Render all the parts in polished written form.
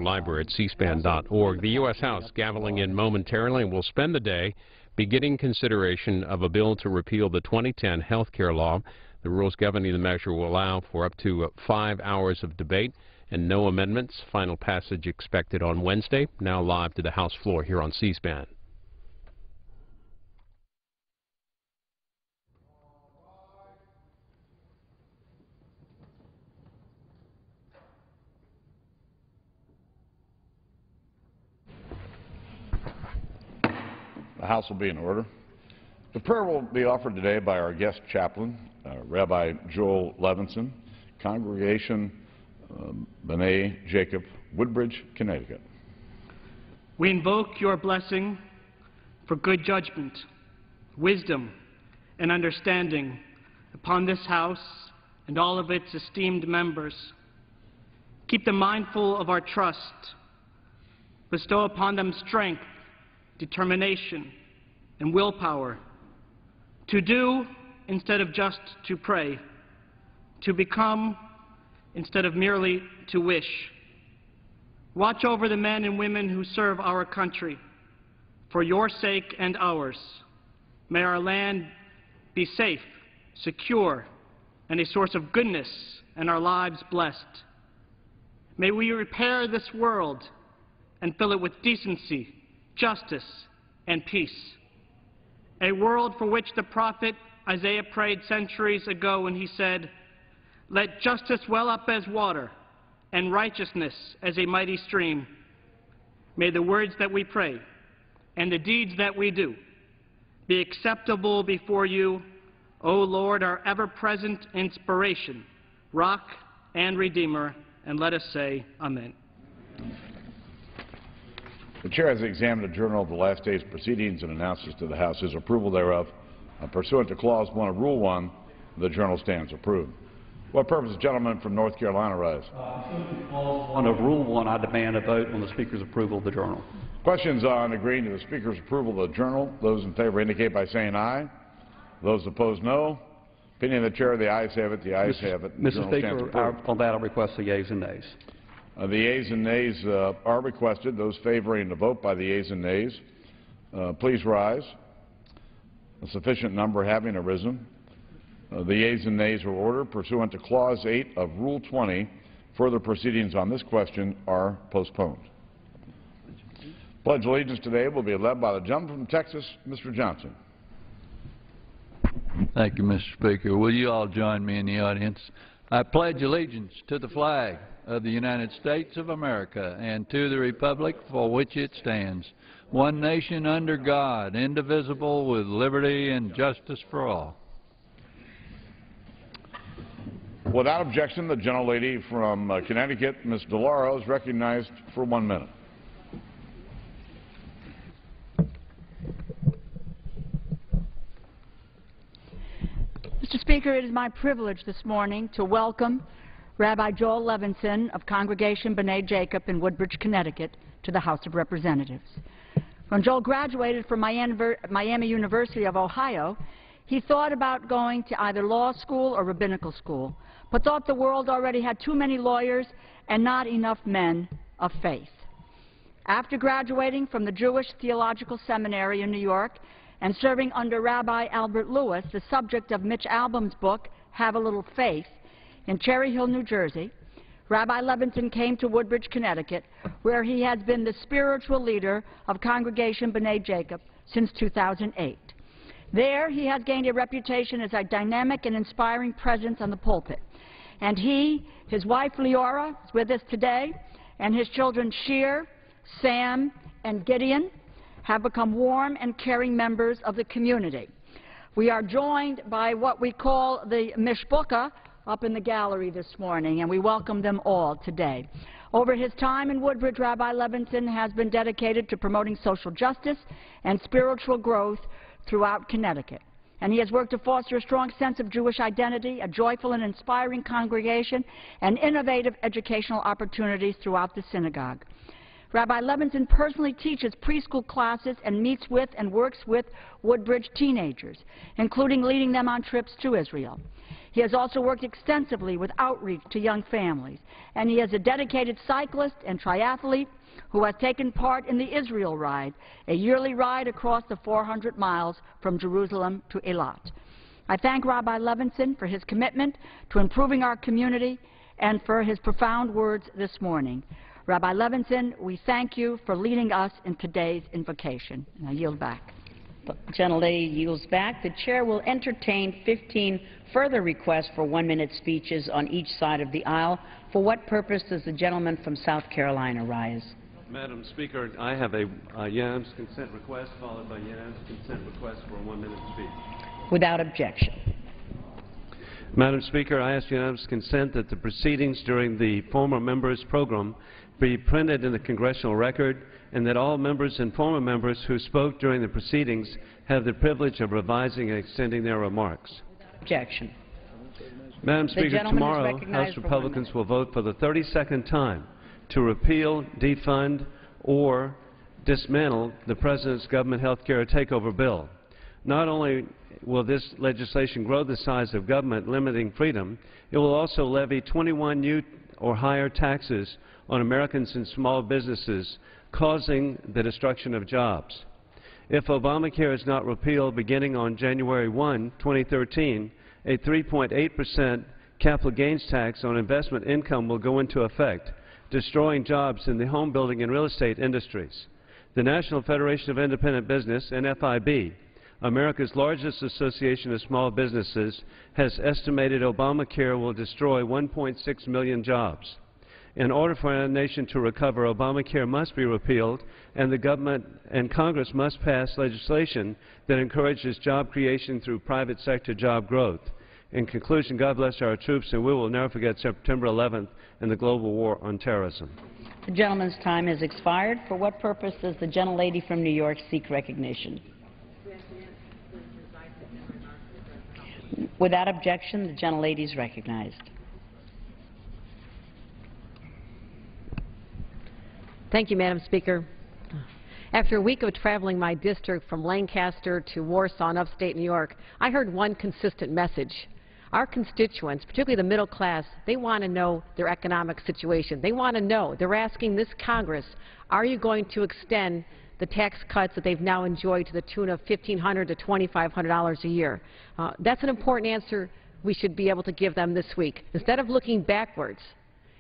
Library at cspan.org. The U.S. House gaveling in momentarily and will spend the day beginning consideration of a bill to repeal the 2010 health care law. The rules governing the measure will allow for up to 5 hours of debate and no amendments. Final passage expected on Wednesday. Now live to the House floor here on C-SPAN. The House will be in order. The prayer will be offered today by our guest chaplain, Rabbi Joel Levinson, Congregation B'nai Jacob, Woodbridge, Connecticut. We invoke your blessing for good judgment, wisdom, and understanding upon this House and all of its esteemed members. Keep them mindful of our trust. Bestow upon them strength, determination, and willpower to do instead of just to pray, to become instead of merely to wish. Watch over the men and women who serve our country for your sake and ours. May our land be safe, secure, and a source of goodness, and our lives blessed. May we repair this world and fill it with decency, justice, and peace. A world for which the prophet Isaiah prayed centuries ago when he said, "Let justice well up as water and righteousness as a mighty stream." May the words that we pray and the deeds that we do be acceptable before you, O Lord, our ever-present inspiration, rock and redeemer, and let us say amen. The Chair has examined a journal of the last day's proceedings and announces to the House his approval thereof. Pursuant to Clause 1 of Rule 1, the journal stands approved. What purpose, gentleman from North Carolina, rise? Clause 1 of Rule 1, I demand a vote on the Speaker's approval of the journal. Questions on agreeing to the Speaker's approval of the journal? Those in favor indicate by saying aye. Those opposed, no. Opinion of the Chair, the ayes have it. The ayes have it. Mr. Speaker, on that I request the yeas and nays. The yeas and nays are requested. Those favoring the vote by the yeas and nays, please rise. A sufficient number having arisen. The yeas and nays are ordered. Pursuant to Clause 8 of Rule 20, further proceedings on this question are postponed. Pledge allegiance today will be led by the gentleman from Texas, Mr. Johnson. Thank you, Mr. Speaker. Will you all join me in the audience? I pledge allegiance to the flag of the United States of America and to the republic for which it stands, one nation under God, indivisible, with liberty and justice for all. Without objection, the gentlelady from Connecticut, Ms. DeLauro, is recognized for 1 minute. Mr. Speaker, it is my privilege this morning to welcome Rabbi Joel Levinson of Congregation B'nai Jacob in Woodbridge, Connecticut, to the House of Representatives. When Joel graduated from Miami University of Ohio, he thought about going to either law school or rabbinical school, but thought the world already had too many lawyers and not enough men of faith. After graduating from the Jewish Theological Seminary in New York and serving under Rabbi Albert Lewis, the subject of Mitch Albom's book, Have a Little Faith, in Cherry Hill, New Jersey, Rabbi Levinson came to Woodbridge, Connecticut, where he has been the spiritual leader of Congregation B'nai Jacob since 2008. There, he has gained a reputation as a dynamic and inspiring presence on the pulpit. And he, his wife Leora, is with us today, and his children Sheer, Sam, and Gideon have become warm and caring members of the community. We are joined by what we call the Mishbucha up in the gallery this morning, and we welcome them all today. Over his time in Woodbridge, Rabbi Levinson has been dedicated to promoting social justice and spiritual growth throughout Connecticut. And he has worked to foster a strong sense of Jewish identity, a joyful and inspiring congregation, and innovative educational opportunities throughout the synagogue. Rabbi Levinson personally teaches preschool classes and meets with and works with Woodbridge teenagers, including leading them on trips to Israel. He has also worked extensively with outreach to young families, and he is a dedicated cyclist and triathlete who has taken part in the Israel Ride, a yearly ride across the 400 miles from Jerusalem to Eilat. I thank Rabbi Levinson for his commitment to improving our community and for his profound words this morning. Rabbi Levinson, we thank you for leading us in today's invocation. And I yield back. The gentlelady yields back. The chair will entertain 15 further requests for 1-minute speeches on each side of the aisle. For what purpose does the gentleman from South Carolina rise? Madam Speaker, I have a unanimous consent request followed by unanimous consent request for a 1-minute speech. Without objection. Madam Speaker, I ask unanimous consent that the proceedings during the former members program be printed in the congressional record, and that all members and former members who spoke during the proceedings have the privilege of revising and extending their remarks. Objection. Madam Speaker, tomorrow House Republicans will vote for the 32nd time to repeal, defund, or dismantle the President's government health care takeover bill. Not only will this legislation grow the size of government, limiting freedom, it will also levy 21 new or higher taxes on Americans and small businesses, causing the destruction of jobs. If Obamacare is not repealed beginning on January 1, 2013, a 3.8% capital gains tax on investment income will go into effect, destroying jobs in the home building and real estate industries. The National Federation of Independent Business, NFIB, America's largest association of small businesses, has estimated Obamacare will destroy 1.6 million jobs. In order for our nation to recover, Obamacare must be repealed, and the government and Congress must pass legislation that encourages job creation through private sector job growth. In conclusion, God bless our troops, and we will never forget September 11th and the global war on terrorism. The gentleman's time has expired. For what purpose does the gentlelady from New York seek recognition? Without objection, the gentlelady is recognized. Thank you, Madam Speaker. After a week of traveling my district from Lancaster to Warsaw in upstate New York, I heard one consistent message. Our constituents, particularly the middle class, they want to know their economic situation. They want to know. They're asking this Congress, are you going to extend the tax cuts that they've now enjoyed to the tune of $1,500 to $2,500 a year? That's an important answer we should be able to give them this week. Instead of looking backwards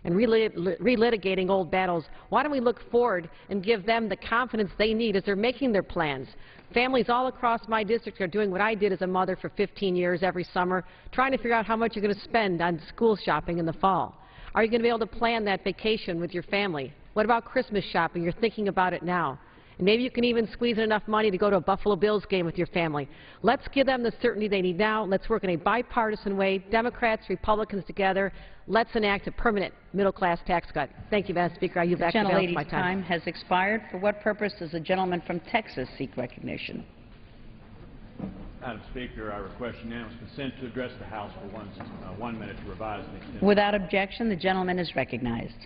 and relitigating old battles, why don't we look forward and give them the confidence they need as they're making their plans? Families all across my district are doing what I did as a mother for 15 years every summer, trying to figure out how much you're going to spend on school shopping in the fall. Are you going to be able to plan that vacation with your family? What about Christmas shopping? You're thinking about it now. And maybe you can even squeeze in enough money to go to a Buffalo Bills game with your family. Let's give them the certainty they need now. Let's work in a bipartisan way, Democrats, Republicans together. Let's enact a permanent middle-class tax cut. Thank you, Madam Speaker. I yield back to my time. Time has expired. For what purpose does the gentleman from Texas seek recognition? Madam Speaker, I request unanimous consent to address the House for 1 minute to revise and extend. Without objection, the gentleman is recognized.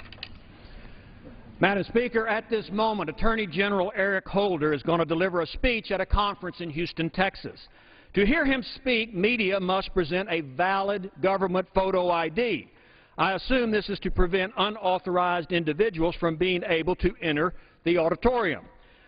Madam Speaker, at this moment, Attorney General Eric Holder is going to deliver a speech at a conference in Houston, Texas. To hear him speak, media must present a valid government photo ID. I assume this is to prevent unauthorized individuals from being able to enter the auditorium.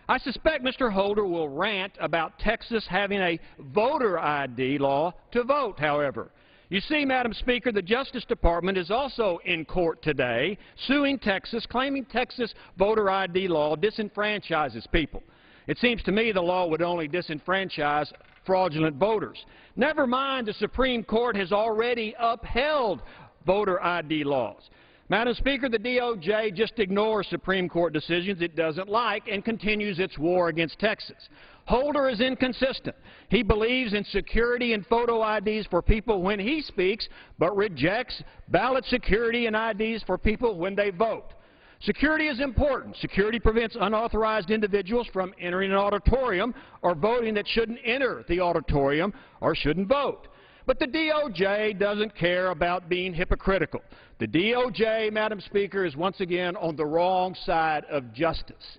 I suspect Mr. Holder will rant about Texas having a voter ID law to vote, however. You see, Madam Speaker, the Justice Department is also in court today suing Texas, claiming Texas voter ID law disenfranchises people. It seems to me the law would only disenfranchise fraudulent voters. Never mind, the Supreme Court has already upheld voter ID laws. Madam Speaker, the DOJ just ignores Supreme Court decisions it doesn't like and continues its war against Texas. Holder is inconsistent. He believes in security and photo IDs for people when he speaks, but rejects ballot security and IDs for people when they vote. Security is important. Security prevents unauthorized individuals from entering an auditorium or voting that shouldn't enter the auditorium or shouldn't vote. But the DOJ doesn't care about being hypocritical. The DOJ, Madam Speaker, is once again on the wrong side of justice.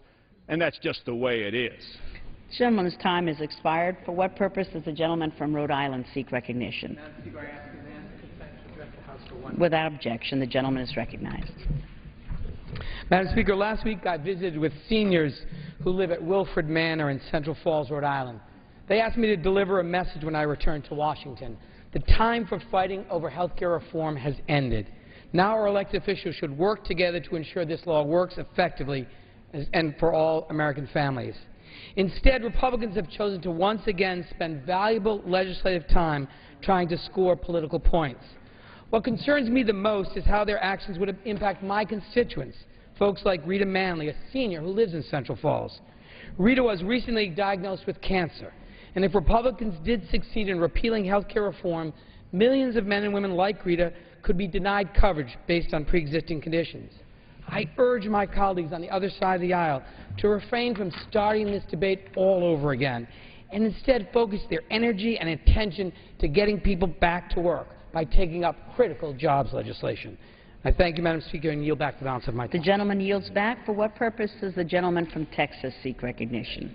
And that's just the way it is. The gentleman's time has expired. For what purpose does the gentleman from Rhode Island seek recognition? Without objection, the gentleman is recognized. Madam Speaker, last week I visited with seniors who live at Wilfred Manor in Central Falls, Rhode Island. They asked me to deliver a message when I returned to Washington. The time for fighting over health care reform has ended. Now our elected officials should work together to ensure this law works effectively and for all American families. Instead, Republicans have chosen to once again spend valuable legislative time trying to score political points. What concerns me the most is how their actions would impact my constituents, folks like Rita Manley, a senior who lives in Central Falls. Rita was recently diagnosed with cancer, and if Republicans did succeed in repealing health care reform, millions of men and women like Rita could be denied coverage based on pre-existing conditions. I urge my colleagues on the other side of the aisle to refrain from starting this debate all over again and instead focus their energy and attention to getting people back to work by taking up critical jobs legislation. I thank you, Madam Speaker, and yield back the balance of my time. The gentleman yields back. For what purpose does the gentleman from Texas seek recognition?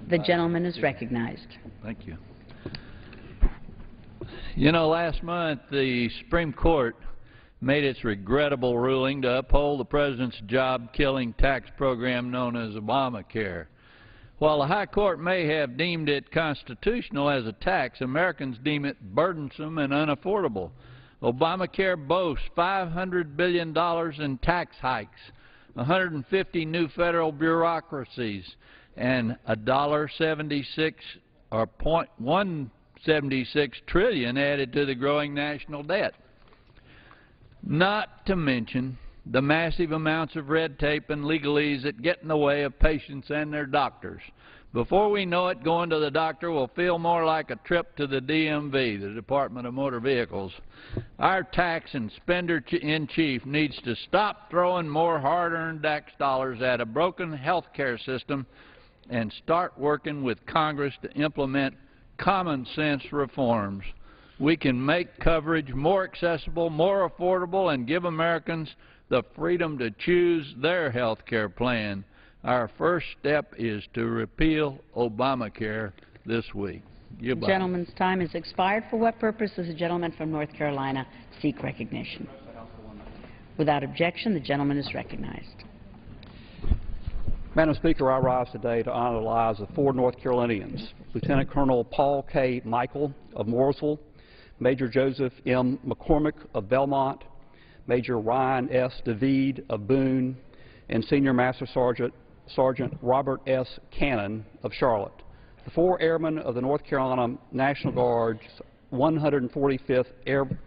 The gentleman is recognized. Thank you. You know, last month the Supreme Court made its regrettable ruling to uphold the President's job-killing tax program known as Obamacare. While the High Court may have deemed it constitutional as a tax, Americans deem it burdensome and unaffordable. Obamacare boasts $500 billion in tax hikes, 150 new federal bureaucracies, and $1.76 or $0.176 trillion added to the growing national debt. Not to mention the massive amounts of red tape and legalese that get in the way of patients and their doctors. Before we know it, going to the doctor will feel more like a trip to the DMV, the Department of Motor Vehicles. Our tax and spender-in-chief needs to stop throwing more hard-earned tax dollars at a broken health care system and start working with Congress to implement common-sense reforms. We can make coverage more accessible, more affordable, and give Americans the freedom to choose their health care plan. Our first step is to repeal Obamacare this week. The gentleman's time has expired. For what purpose does the gentleman from North Carolina seek recognition? Without objection, the gentleman is recognized. Madam Speaker, I rise today to honor the lives of 4 North Carolinians: Lieutenant Colonel Paul K. Michael of Mooresville, Major Joseph M. McCormick of Belmont, Major Ryan S. David of Boone, and Senior Master Sergeant Robert S. Cannon of Charlotte. The 4 airmen of the North Carolina National Guard's 145th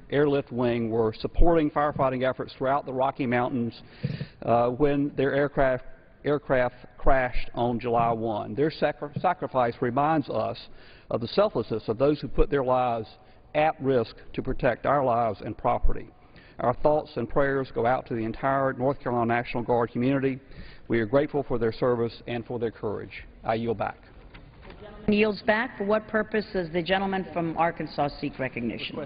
Airlift Wing were supporting firefighting efforts throughout the Rocky Mountains when their aircraft crashed on July 1. Their sacrifice reminds us of the selflessness of those who put their lives at risk to protect our lives and property. Our thoughts and prayers go out to the entire North Carolina National Guard community. We are grateful for their service and for their courage. I yield back. The gentleman yields back. For what purpose does the gentleman from Arkansas seek recognition?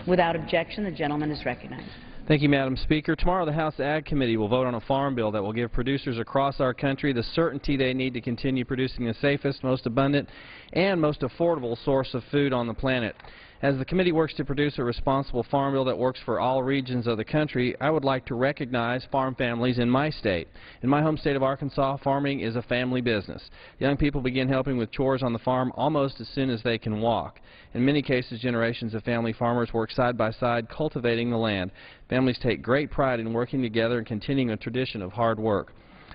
Without objection, the gentleman is recognized. Thank you, Madam Speaker. Tomorrow the House Ag Committee will vote on a farm bill that will give producers across our country the certainty they need to continue producing the safest, most abundant, and most affordable source of food on the planet. As the committee works to produce a responsible farm bill that works for all regions of the country, I would like to recognize farm families in my state. In my home state of Arkansas, farming is a family business. Young people begin helping with chores on the farm almost as soon as they can walk. In many cases, generations of family farmers work side by side cultivating the land. Families take great pride in working together and continuing a tradition of hard work.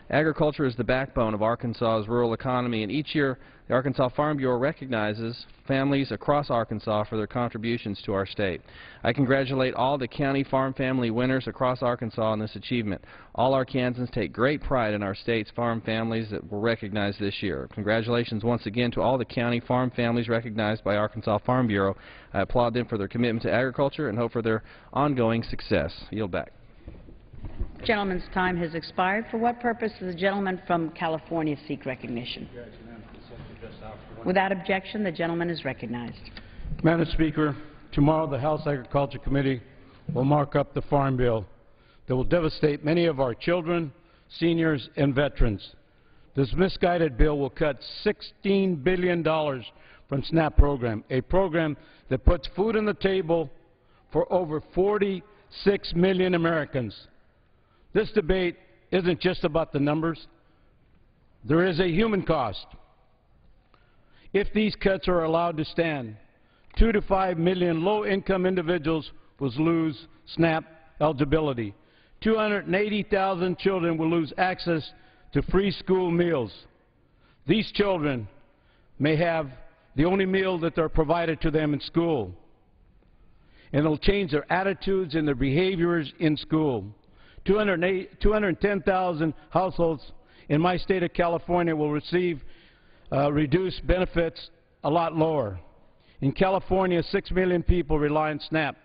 Agriculture is the backbone of Arkansas's rural economy, and each year the Arkansas Farm Bureau recognizes families across Arkansas for their contributions to our state. I congratulate all the county farm family winners across Arkansas on this achievement. All Arkansans take great pride in our state's farm families that were recognized this year. Congratulations once again to all the county farm families recognized by Arkansas Farm Bureau. I applaud them for their commitment to agriculture and hope for their ongoing success. Yield back. The gentleman's time has expired. For what purpose does the gentleman from California seek recognition? Without objection, the gentleman is recognized. Madam Speaker, tomorrow the House Agriculture Committee will mark up the Farm Bill that will devastate many of our children, seniors, and veterans. This misguided bill will cut $16 billion from SNAP program, a program that puts food on the table for over 46 million Americans. This debate isn't just about the numbers. There is a human cost. If these cuts are allowed to stand, 2 to 5 million low-income individuals will lose SNAP eligibility. 280,000 children will lose access to free school meals. These children may have the only meal that they're provided to them in school. And it'll change their attitudes and their behaviors in school. 210,000 households in my state of California will receive reduced benefits a lot lower. In California, 6 million people rely on SNAP,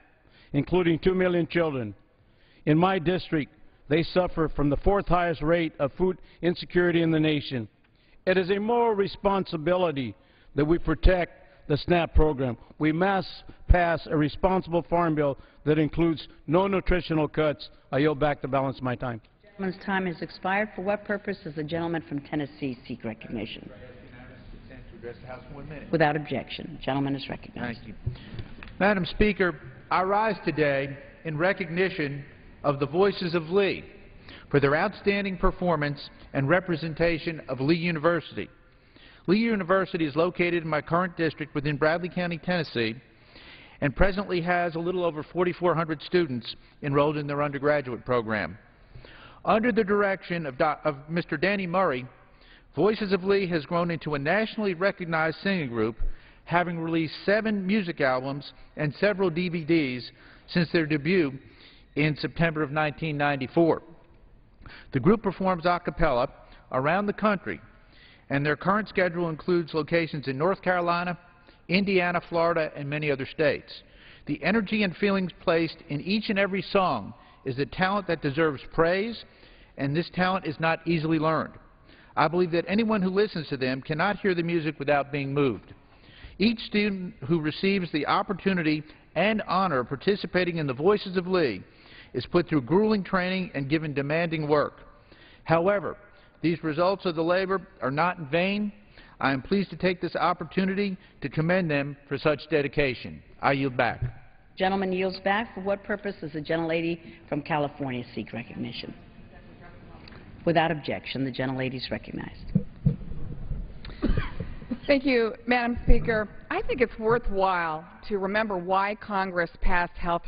including 2 million children. In my district, they suffer from the 4th highest rate of food insecurity in the nation. It is a moral responsibility that we protect the SNAP program. We must pass a responsible farm bill that includes no nutritional cuts. I yield back to balance my time. The gentleman's time has expired. For what purpose does the gentleman from Tennessee seek recognition? Without objection. The gentleman is recognized. Thank you. Madam Speaker, I rise today in recognition of the Voices of Lee for their outstanding performance and representation of Lee University. Lee University is located in my current district within Bradley County, Tennessee, and presently has a little over 4,400 students enrolled in their undergraduate program. Under the direction of Mr. Danny Murray, Voices of Lee has grown into a nationally recognized singing group, having released 7 music albums and several DVDs since their debut in September of 1994. The group performs a cappella around the country, and their current schedule includes locations in North Carolina, Indiana, Florida, and many other states. The energy and feelings placed in each and every song is a talent that deserves praise, and this talent is not easily learned. I believe that anyone who listens to them cannot hear the music without being moved. Each student who receives the opportunity and honor of participating in the Voices of Lee is put through grueling training and given demanding work. However, these results of the labor are not in vain. I am pleased to take this opportunity to commend them for such dedication. I yield back. Gentleman yields back. For what purpose does the gentlelady from California seek recognition? Without objection, the gentlelady is recognized. Thank you, Madam Speaker. I think it's worthwhile to remember why Congress passed health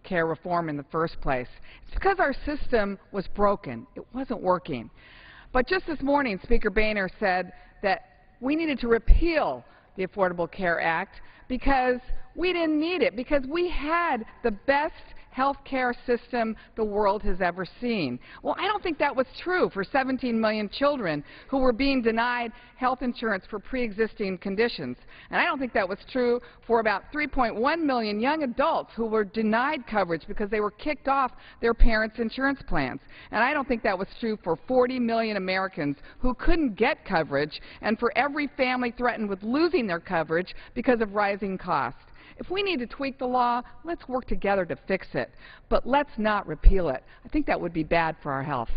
care reform in the first place. It's because our system was broken. It wasn't working. But just this morning, Speaker Boehner said that we needed to repeal the Affordable Care Act because we didn't need it, because we had the best health care system the world has ever seen. Well, I don't think that was true for 17 million children who were being denied health insurance for pre-existing conditions. And I don't think that was true for about 3.1 million young adults who were denied coverage because they were kicked off their parents' insurance plans. And I don't think that was true for 40 million Americans who couldn't get coverage, and for every family threatened with losing their coverage because of rising costs. If we need to tweak the law, let's work together to fix it. But let's not repeal it. I think that would be bad for our health.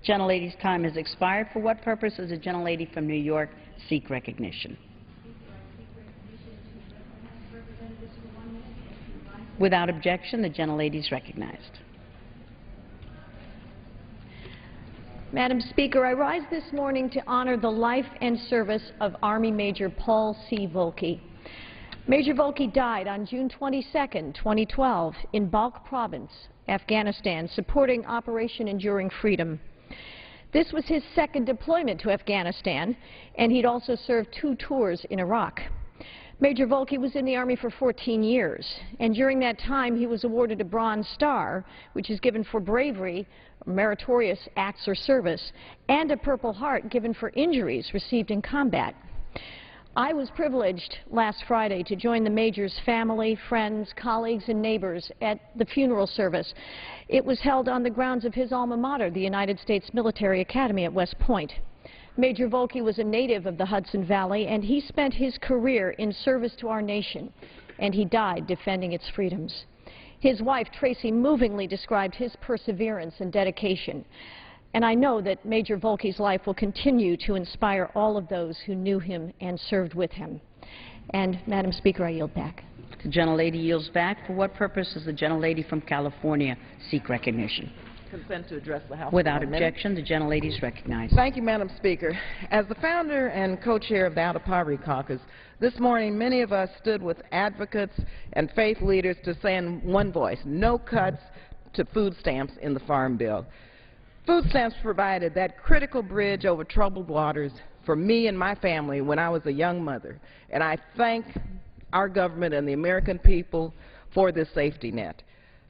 Gentlelady's time has expired. For what purpose does the gentlelady from New York seek recognition? Without objection, the gentlelady is recognized. Madam Speaker, I rise this morning to honor the life and service of Army Major Paul C. Volke. Major Volke died on June 22, 2012, in Balkh Province, Afghanistan, supporting Operation Enduring Freedom. This was his second deployment to Afghanistan, and he'd also served 2 tours in Iraq. Major Volke was in the Army for 14 years, and during that time he was awarded a Bronze Star, which is given for bravery, meritorious acts or service, and a Purple Heart given for injuries received in combat. I was privileged last Friday to join the Major's family, friends, colleagues, and neighbors at the funeral service. It was held on the grounds of his alma mater, the United States Military Academy at West Point. Major Volke was a native of the Hudson Valley, and he spent his career in service to our nation, and he died defending its freedoms. His wife, Tracy, movingly described his perseverance and dedication, and I know that Major Volke's life will continue to inspire all of those who knew him and served with him. And, Madam Speaker, I yield back. The gentlelady yields back. For what purpose does the gentlelady from California seek recognition? Consent to address the House. Without objection, the gentlelady is recognized. Thank you, Madam Speaker. As the founder and co-chair of the Out of Poverty Caucus, this morning many of us stood with advocates and faith leaders to say in one voice, no cuts to food stamps in the Farm Bill. Food stamps provided that critical bridge over troubled waters for me and my family when I was a young mother, and I thank our government and the American people for this safety net.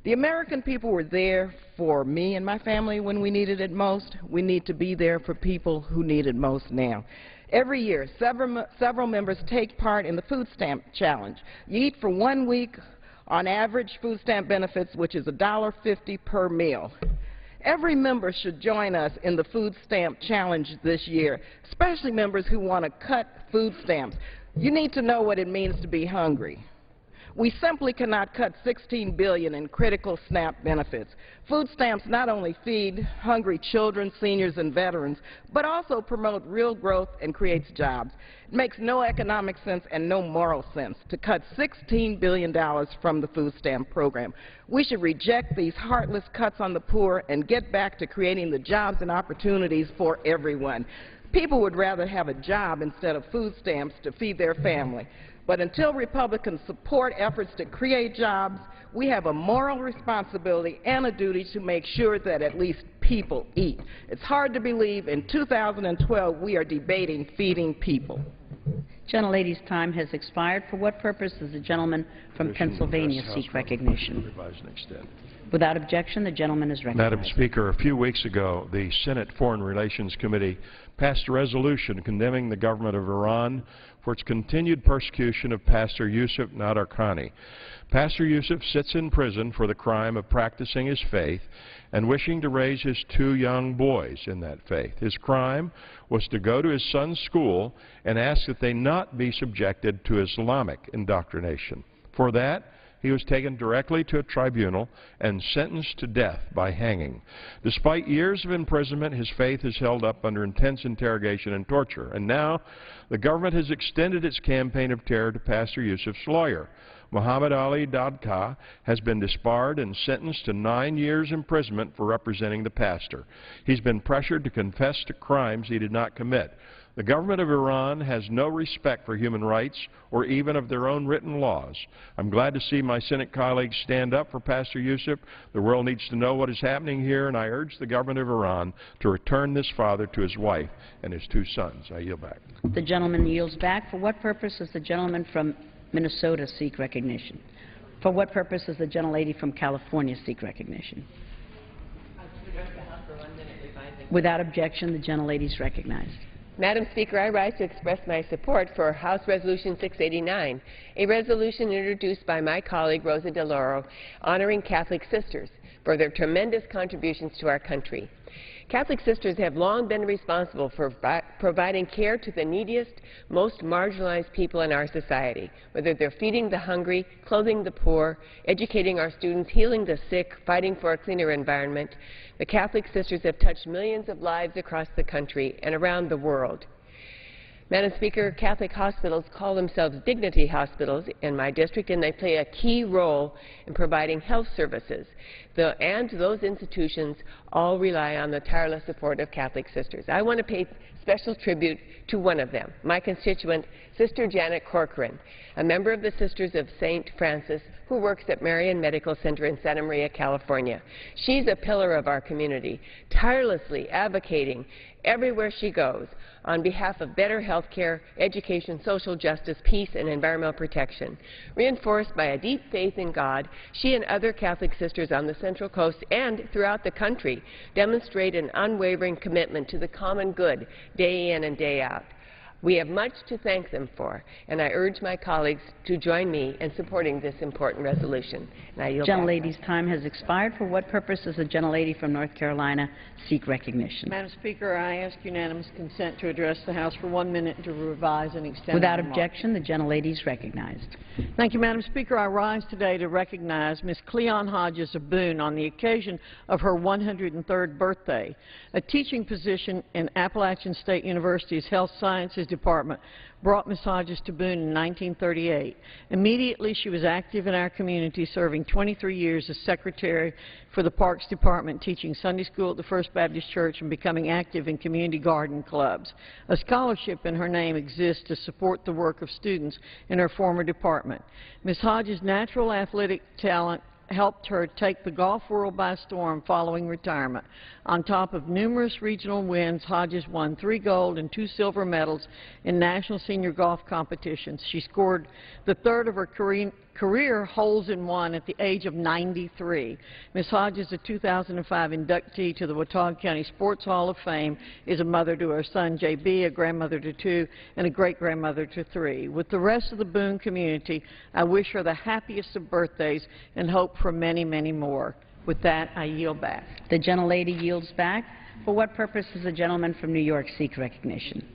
The American people were there for me and my family when we needed it most. We need to be there for people who need it most now. Every year, several members take part in the Food Stamp Challenge. You eat for 1 week on average food stamp benefits, which is $1.50 per meal. Every member should join us in the Food Stamp Challenge this year, especially members who want to cut food stamps. You need to know what it means to be hungry. We simply cannot cut $16 billion in critical SNAP benefits. Food stamps not only feed hungry children, seniors, and veterans, but also promote real growth and creates jobs. It makes no economic sense and no moral sense to cut $16 billion from the food stamp program. We should reject these heartless cuts on the poor and get back to creating the jobs and opportunities for everyone. People would rather have a job instead of food stamps to feed their family. But until Republicans support efforts to create jobs, we have a moral responsibility and a duty to make sure that at least people eat. It's hard to believe in 2012 we are debating feeding people. Gentlelady's time has expired. For what purpose does the gentleman from Pennsylvania seek recognition? Without objection, the gentleman is recognized. Madam Speaker, a few weeks ago, the Senate Foreign Relations Committee passed a resolution condemning the government of Iran for its continued persecution of Pastor Yusuf Nadarkhani. Pastor Yusuf sits in prison for the crime of practicing his faith and wishing to raise his 2 young boys in that faith. His crime was to go to his son's school and ask that they not be subjected to Islamic indoctrination. For that, he was taken directly to a tribunal and sentenced to death by hanging. Despite years of imprisonment, his faith is held up under intense interrogation and torture. And now, the government has extended its campaign of terror to Pastor Yusuf's lawyer. Muhammad Ali Dadka has been disbarred and sentenced to 9 years imprisonment for representing the pastor. He's been pressured to confess to crimes he did not commit. The government of Iran has no respect for human rights or even of their own written laws. I'm glad to see my Senate colleagues stand up for Pastor Yusuf. The world needs to know what is happening here, and I urge the government of Iran to return this father to his wife and his 2 sons. I yield back. The gentleman yields back. For what purpose does the gentleman from Minnesota seek recognition? For what purpose does the gentlelady from California seek recognition? Without objection, the gentlelady is recognized. Madam Speaker, I rise to express my support for House Resolution 689, a resolution introduced by my colleague Rosa DeLauro honoring Catholic sisters for their tremendous contributions to our country. Catholic sisters have long been responsible for providing care to the neediest, most marginalized people in our society, whether they're feeding the hungry, clothing the poor, educating our students, healing the sick, fighting for a cleaner environment. The Catholic sisters have touched millions of lives across the country and around the world. Madam Speaker, Catholic hospitals call themselves Dignity Hospitals in my district, and they play a key role in providing health services. And those institutions all rely on the tireless support of Catholic sisters. I want to pay special tribute to one of them, my constituent, Sister Janet Corcoran, a member of the Sisters of St. Francis who works at Marian Medical Center in Santa Maria, California. She's a pillar of our community, tirelessly advocating everywhere she goes on behalf of better health care, education, social justice, peace, and environmental protection. Reinforced by a deep faith in God, she and other Catholic sisters on the Central Coast and throughout the country demonstrate an unwavering commitment to the common good day in and day out. We have much to thank them for, and I urge my colleagues to join me in supporting this important resolution. And I yield back. Gentlelady's time has expired. For what purpose does the gentlelady from North Carolina seek recognition? Madam Speaker, I ask unanimous consent to address the House for 1 minute to revise and extend Without remarks. objection, the gentlelady is recognized. Thank you, Madam Speaker. I rise today to recognize Ms. Cleon Hodges of Boone on the occasion of her 103rd birthday. A teaching position in Appalachian State University's Health Sciences Department brought Ms. Hodges to Boone in 1938. Immediately, she was active in our community, serving 23 years as secretary for the Parks Department, teaching Sunday school at the First Baptist Church and becoming active in community garden clubs. A scholarship in her name exists to support the work of students in her former department. Ms. Hodges' natural athletic talent helped her take the golf world by storm following retirement. On top of numerous regional wins, Hodges won 3 gold and 2 silver medals in national senior golf competitions. She scored the third of her career holes-in-one at the age of 93. Ms. Hodges, a 2005 inductee to the Watauga County Sports Hall of Fame, is a mother to her son J.B., a grandmother to 2, and a great-grandmother to 3. With the rest of the Boone community, I wish her the happiest of birthdays and hope for many, many more. With that, I yield back. The gentlelady yields back. For what purpose does the gentleman from New York seek recognition?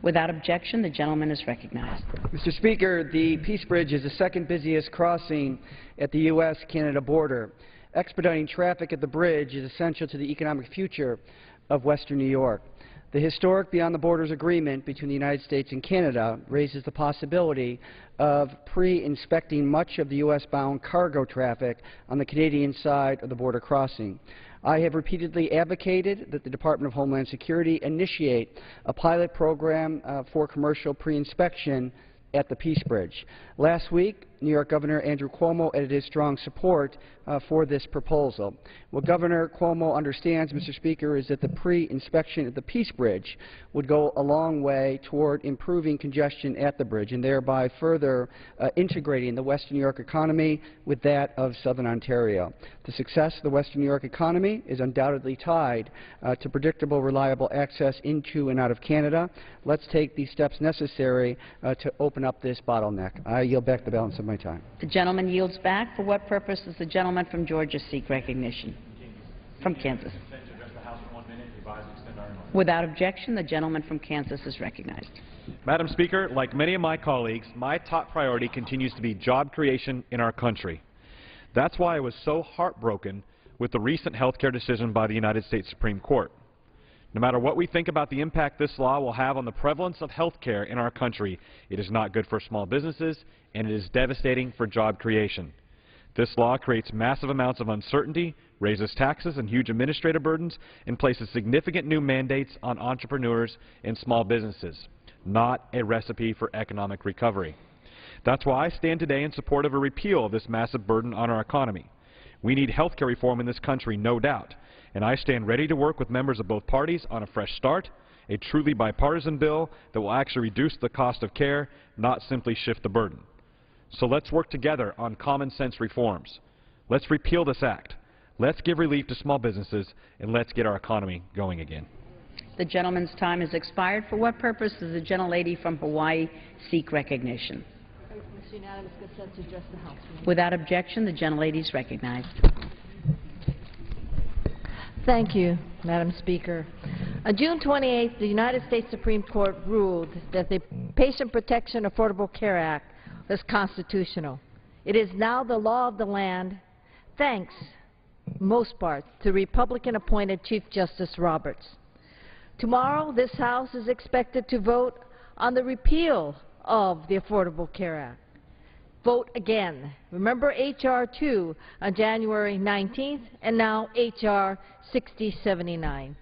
Without objection, the gentleman is recognized. Mr. Speaker, the Peace Bridge is the second busiest crossing at the U.S.-Canada border. Expediting traffic at the bridge is essential to the economic future of Western New York. The historic Beyond the Borders Agreement between the United States and Canada raises the possibility of pre-inspecting much of the U.S.-bound cargo traffic on the Canadian side of the border crossing. I have repeatedly advocated that the Department of Homeland Security initiate a pilot program for commercial pre-inspection at the Peace Bridge. Last week, New York Governor Andrew Cuomo added his strong support for this proposal. What Governor Cuomo understands, Mr. Speaker, is that the pre-inspection at the Peace Bridge would go a long way toward improving congestion at the bridge and thereby further integrating the Western New York economy with that of Southern Ontario. The success of the Western New York economy is undoubtedly tied to predictable, reliable access into and out of Canada. Let's take the steps necessary to open up this bottleneck. I yield back the balance of my time. The gentleman yields back. For what purpose does the gentleman from Georgia seek recognition? From Kansas. Without objection, the gentleman from Kansas is recognized. Madam Speaker, like many of my colleagues, my top priority continues to be job creation in our country. That's why I was so heartbroken with the recent health care decision by the United States Supreme Court. No matter what we think about the impact this law will have on the prevalence of health care in our country, it is not good for small businesses, and it is devastating for job creation. This law creates massive amounts of uncertainty, raises taxes and huge administrative burdens, and places significant new mandates on entrepreneurs and small businesses. Not a recipe for economic recovery. That's why I stand today in support of a repeal of this massive burden on our economy. We need health care reform in this country, no doubt, and I stand ready to work with members of both parties on a fresh start, a truly bipartisan bill that will actually reduce the cost of care, not simply shift the burden. So let's work together on common sense reforms. Let's repeal this act. Let's give relief to small businesses, and let's get our economy going again. The gentleman's time has expired. For what purpose does the gentlelady from Hawaii seek recognition? Unanimous consent to address the House. Without objection, the gentlelady is recognized. Thank you, Madam Speaker. On June 28th, the United States Supreme Court ruled that the Patient Protection Affordable Care Act was constitutional. It is now the law of the land, thanks, most part, to Republican-appointed Chief Justice Roberts. Tomorrow, this House is expected to vote on the repeal of the Affordable Care Act. Vote again. Remember H.R. 2 on January 19th, and now H.R. 6079.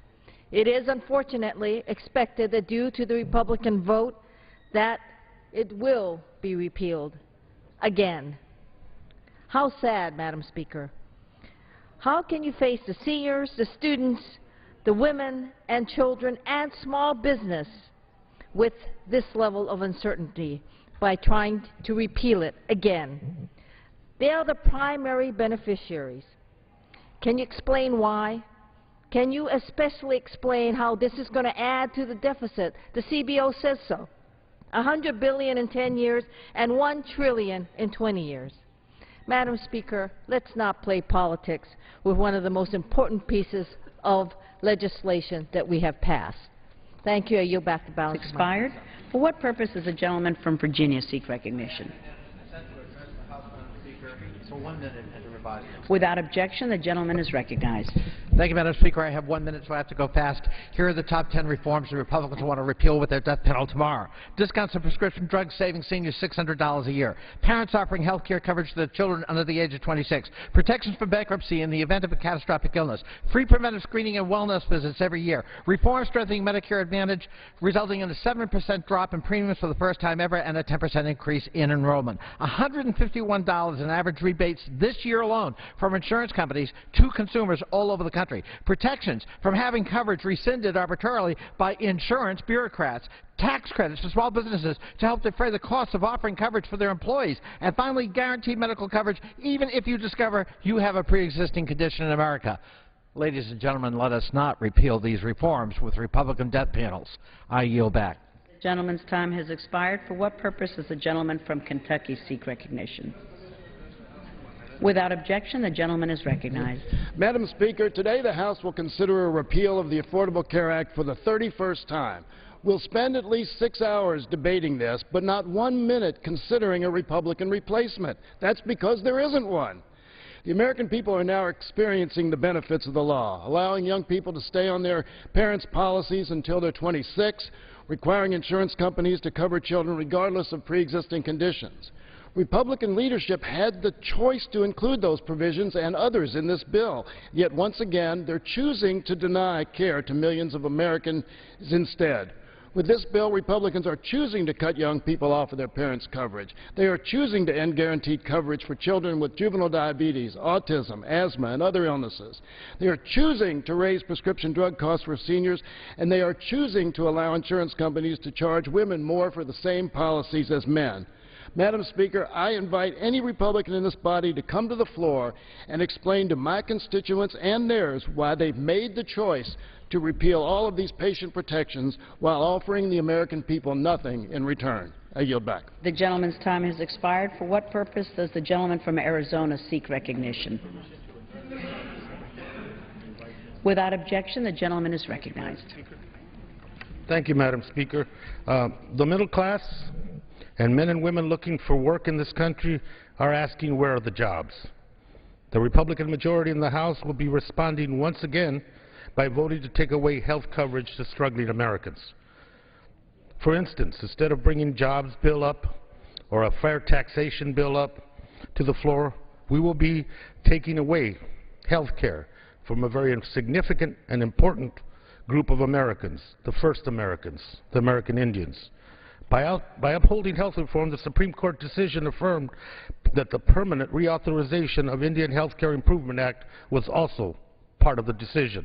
It is unfortunately expected that due to the Republican vote that it will be repealed again. How sad, Madam Speaker. How can you face the seniors, the students, the women and children and small business with this level of uncertainty by trying to repeal it again? They are the primary beneficiaries. Can you explain why? Can you especially explain how this is going to add to the deficit? The CBO says so. $100 billion in 10 years and $1 trillion in 20 years. Madam Speaker, let's not play politics with one of the most important pieces of legislation that we have passed. Thank you. I yield back the balance. Expired. For what purpose does the gentleman from Virginia seek recognition? For 1 minute and to revise it. Without objection, the gentleman is recognized. Thank you, Madam Speaker. I have 1 minute, so I have to go fast. Here are the top 10 reforms the Republicans want to repeal with their death penalty tomorrow. Discounts on prescription drugs saving seniors $600 a year. Parents offering health care coverage to their children under the age of 26. Protections from bankruptcy in the event of a catastrophic illness. Free preventive screening and wellness visits every year. Reform strengthening Medicare Advantage, resulting in a 7% drop in premiums for the first time ever and a 10% increase in enrollment. $151 in average rebates this year alone from insurance companies to consumers all over the country. Protections from having coverage rescinded arbitrarily by insurance bureaucrats. Tax credits to small businesses to help defray the cost of offering coverage for their employees. And finally, guaranteed medical coverage even if you discover you have a pre-existing condition in America. Ladies and gentlemen, let us not repeal these reforms with Republican death panels. I yield back. The gentleman's time has expired. For what purpose does the gentleman from Kentucky seek recognition? Without objection, the gentleman is recognized. Madam Speaker, today the House will consider a repeal of the Affordable Care Act for the 31st time. We'll spend at least 6 hours debating this, but not 1 minute considering a Republican replacement. That's because there isn't one. The American people are now experiencing the benefits of the law, allowing young people to stay on their parents' policies until they're 26, requiring insurance companies to cover children regardless of pre-existing conditions. Republican leadership had the choice to include those provisions and others in this bill, yet once again they're choosing to deny care to millions of Americans instead. With this bill, Republicans are choosing to cut young people off of their parents' coverage. They are choosing to end guaranteed coverage for children with juvenile diabetes, autism, asthma, and other illnesses. They are choosing to raise prescription drug costs for seniors, and they are choosing to allow insurance companies to charge women more for the same policies as men. Madam Speaker, I invite any Republican in this body to come to the floor and explain to my constituents and theirs why they've made the choice to repeal all of these patient protections while offering the American people nothing in return. I yield back. The gentleman's time has expired. For what purpose does the gentleman from Arizona seek recognition? Without objection, the gentleman is recognized. Thank you, Madam Speaker. The middle class and men and women looking for work in this country are asking, where are the jobs? The Republican majority in the House will be responding once again by voting to take away health coverage to struggling Americans. For instance, instead of bringing jobs bill up or a fair taxation bill up to the floor, we will be taking away health care from a very significant and important group of Americans, the first Americans, the American Indians. By upholding health reform, the Supreme Court decision affirmed that the permanent reauthorization of Indian Health Care Improvement Act was also part of the decision.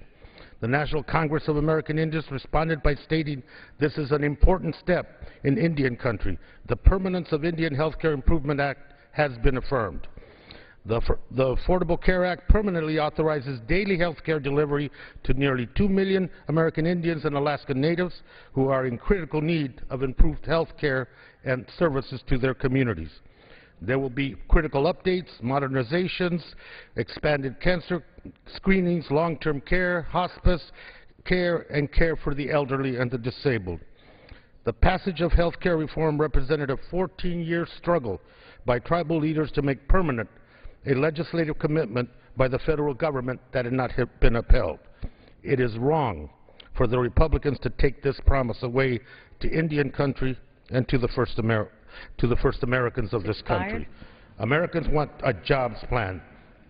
The National Congress of American Indians responded by stating this is an important step in Indian country. The permanence of Indian Health Care Improvement Act has been affirmed. The Affordable Care Act permanently authorizes daily health care delivery to nearly 2 million American Indians and Alaska Natives who are in critical need of improved health care and services to their communities. There will be critical updates, modernizations, expanded cancer screenings, long-term care, hospice care, and care for the elderly and the disabled. The passage of health care reform represented a 14-year struggle by tribal leaders to make permanent a legislative commitment by the federal government that had not been upheld. It is wrong for the Republicans to take this promise away to Indian country and to the first Americans of this country. Americans want a jobs plan,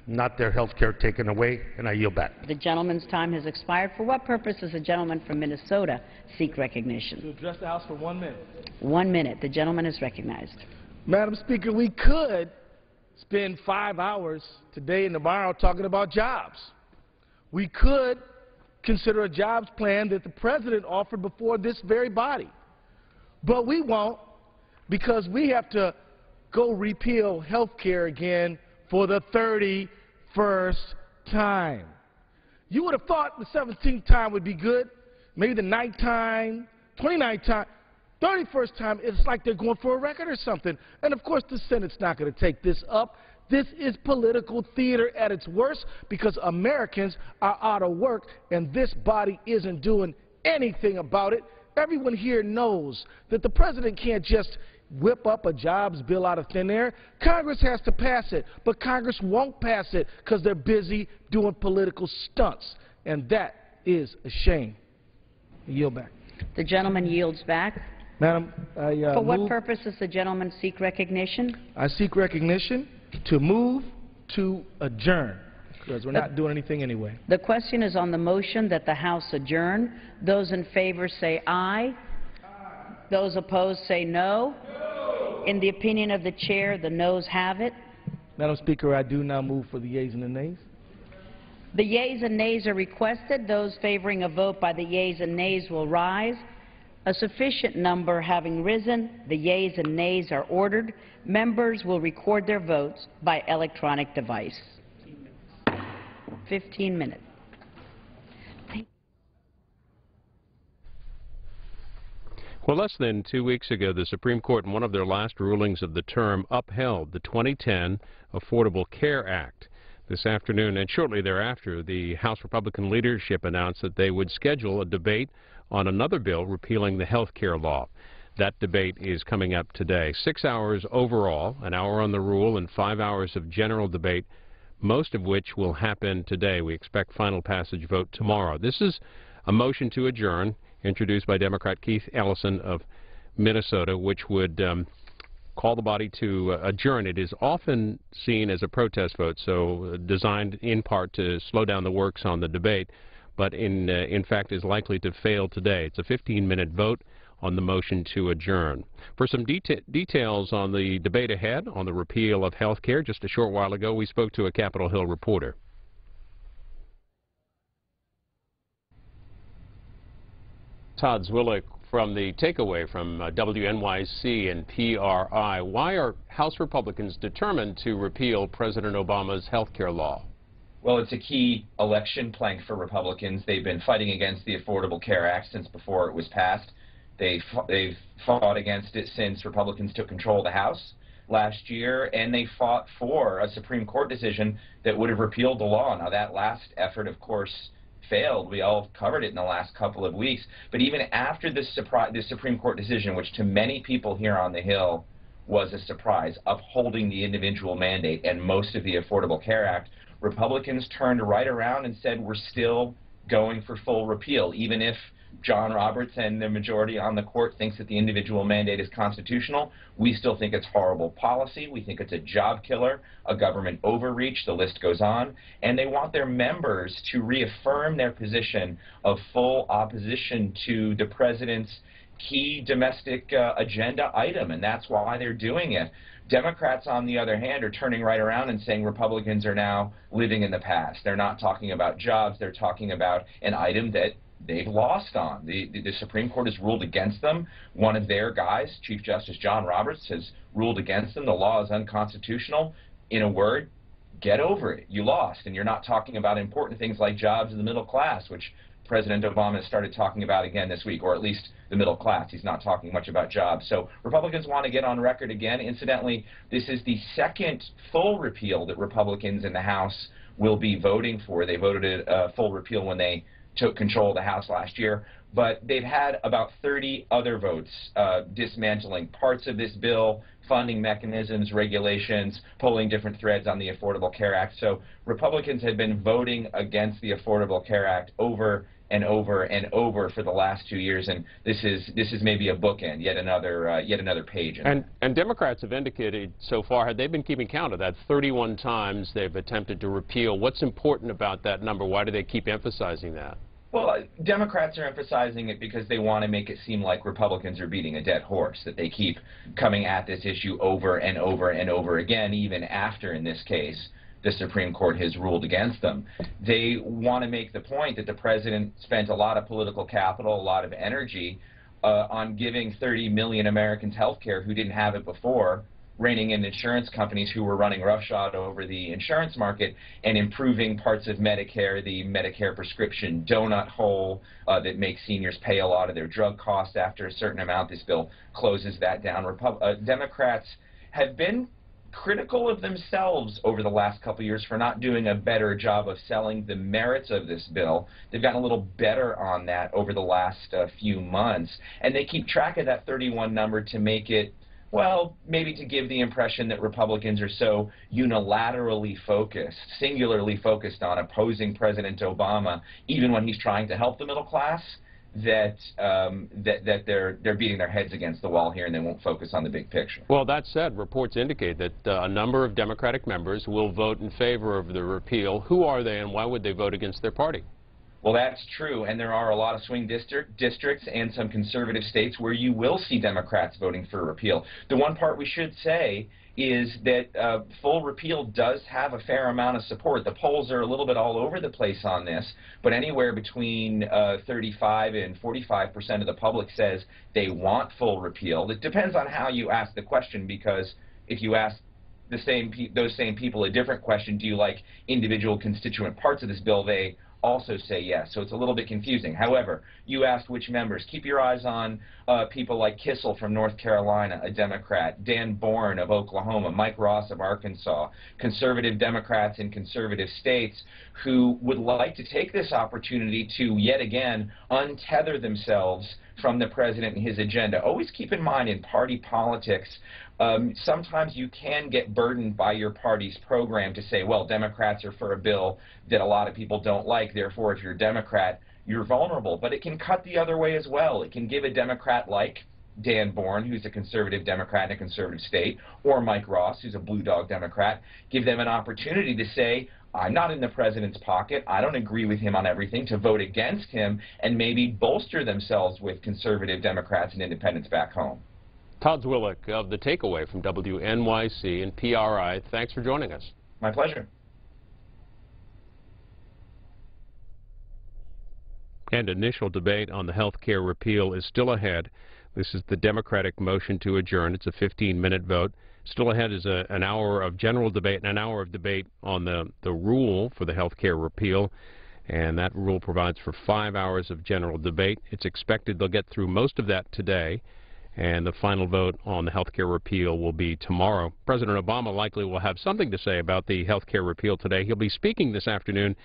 not their health care taken away, and I yield back. The gentleman's time has expired. For what purpose does the gentleman from Minnesota seek recognition? To address the House for 1 minute. 1 minute. The gentleman is recognized. Madam Speaker, we could spend 5 hours today and tomorrow talking about jobs. We could consider a jobs plan that the President offered before this very body. But we won't, because we have to go repeal health care again for the 31st time. You would have thought the 17th time would be good, maybe the 9th time, 29th time. 31st time, it's like they're going for a record or something. And of course, the Senate's not going to take this up. This is political theater at its worst because Americans are out of work and this body isn't doing anything about it. Everyone here knows that the president can't just whip up a jobs bill out of thin air. Congress has to pass it, but Congress won't pass it because they're busy doing political stunts, and that is a shame. I yield back. The gentleman yields back. Madam, For what purpose does the gentleman seek recognition? I seek recognition to move to adjourn, because we're not doing anything anyway. The question is on the motion that the House adjourn. Those in favor say aye. Those opposed say no. In the opinion of the chair, the noes have it. Madam Speaker, I do now move for the yeas and the nays. The yeas and nays are requested. Those favoring a vote by the yeas and nays will rise. A sufficient number having risen, the yeas and nays are ordered. Members will record their votes by electronic device. 15 minutes. Well, less than 2 weeks ago, the Supreme Court, in one of their last rulings of the term, upheld the 2010 Affordable Care Act. This afternoon and shortly thereafter, the House Republican leadership announced that they would schedule a debate on another bill repealing the health care law. That debate is coming up today. 6 hours overall, an hour on the rule and 5 hours of general debate, most of which will happen today. We expect final passage vote tomorrow. This is a motion to adjourn, introduced by Democrat Keith Ellison of Minnesota, which would call the body to adjourn. It is often seen as a protest vote, so designed in part to slow down the works on the debate, but in fact is likely to fail today. It's a 15-minute vote on the motion to adjourn. For some details on the debate ahead on the repeal of health care, just a short while ago we spoke to a Capitol Hill reporter. Todd Zwillich from the takeaway from WNYC and PRI. Why are House Republicans determined to repeal President Obama's health care law? Well, it's a key election plank for Republicans. They've been fighting against the Affordable Care Act since before it was passed. They've fought against it since Republicans took control of the House last year, and they fought for a Supreme Court decision that would have repealed the law. Now, that last effort, of course, failed. We all covered it in the last couple of weeks. But even after this Supreme Court decision, which to many people here on the Hill was a surprise, upholding the individual mandate and most of the Affordable Care Act, Republicans turned right around and said we're still going for full repeal, even if John Roberts and the majority on the court thinks that the individual mandate is constitutional. We still think it's horrible policy. We think it's a job killer, a government overreach. The list goes on. And they want their members to reaffirm their position of full opposition to the president's key domestic agenda item, and that's why they're doing it. Democrats, on the other hand, are turning right around and saying Republicans are now living in the past. They're not talking about jobs. They're talking about an item that they've lost on. The Supreme Court has ruled against them. One of their guys, Chief Justice John Roberts, has ruled against them. The law is unconstitutional. In a word, get over it. You lost, and you're not talking about important things like jobs in the middle class, which President Obama has started talking about again this week, or at least the middle class. He's not talking much about jobs. So Republicans want to get on record again. Incidentally, this is the second full repeal that Republicans in the House will be voting for. They voted a full repeal when they took control of the House last year, but they've had about 30 other votes dismantling parts of this bill, funding mechanisms, regulations, pulling different threads on the Affordable Care Act. So Republicans have been voting against the Affordable Care Act over and over and over for the last 2 years, and this is maybe a bookend, yet another page. And Democrats have indicated so far, they've been keeping count of that. 31 times they've attempted to repeal. What's important about that number? Why do they keep emphasizing that? Well, Democrats are emphasizing it because they want to make it seem like Republicans are beating a dead horse, that they keep coming at this issue over and over and over again, even after, in this case, the Supreme Court has ruled against them. They want to make the point that the president spent a lot of political capital, a lot of energy on giving 30 million Americans health care who didn't have it before, reining in insurance companies who were running roughshod over the insurance market and improving parts of Medicare, the Medicare prescription donut hole that makes seniors pay a lot of their drug costs after a certain amount. This bill closes that down. Democrats have been critical of themselves over the last couple of years for not doing a better job of selling the merits of this bill. They've gotten a little better on that over the last few months, and they keep track of that 31 number to make it, well, maybe to give the impression that Republicans are so unilaterally focused, singularly focused on opposing President Obama, even when he's trying to help the middle class, that they're beating their heads against the wall here and they won't focus on the big picture. Well, that said, reports indicate that a number of Democratic members will vote in favor of the repeal. Who are they, and why would they vote against their party? Well, that's true, and there are a lot of swing districts and some conservative states where you will see Democrats voting for repeal. The one part we should say is that full repeal does have a fair amount of support. The polls are a little bit all over the place on this, but anywhere between 35 and 45% of the public says they want full repeal. It depends on how you ask the question, because if you ask those same people a different question, do you like individual constituent parts of this bill, they also say yes. So it's a little bit confusing. However, you asked which members. Keep your eyes on people like Kissel from North Carolina, a Democrat, Dan Bourne of Oklahoma, Mike Ross of Arkansas, conservative Democrats in conservative states who would like to take this opportunity to yet again untether themselves from the president and his agenda. Always keep in mind, in party politics, sometimes you can get burdened by your party's program to say, well, Democrats are for a bill that a lot of people don't like, therefore if you're a Democrat, you're vulnerable. But it can cut the other way as well. It can give a Democrat like Dan Bourne, who's a conservative Democrat in a conservative state, or Mike Ross, who's a blue dog Democrat, give them an opportunity to say, I'm not in the president's pocket, I don't agree with him on everything, to vote against him and maybe bolster themselves with conservative Democrats and independents back home. Todd Zwillich of The Takeaway from WNYC and PRI, thanks for joining us. My pleasure. And initial debate on the health care repeal is still ahead. This is the Democratic motion to adjourn. It's a 15-minute vote. Still ahead is an hour of general debate and an hour of debate on the rule for the health care repeal. And that rule provides for 5 hours of general debate. It's expected they'll get through most of that today, and the final vote on the health care repeal will be tomorrow. President Obama likely will have something to say about the health care repeal today. He'll be speaking this afternoon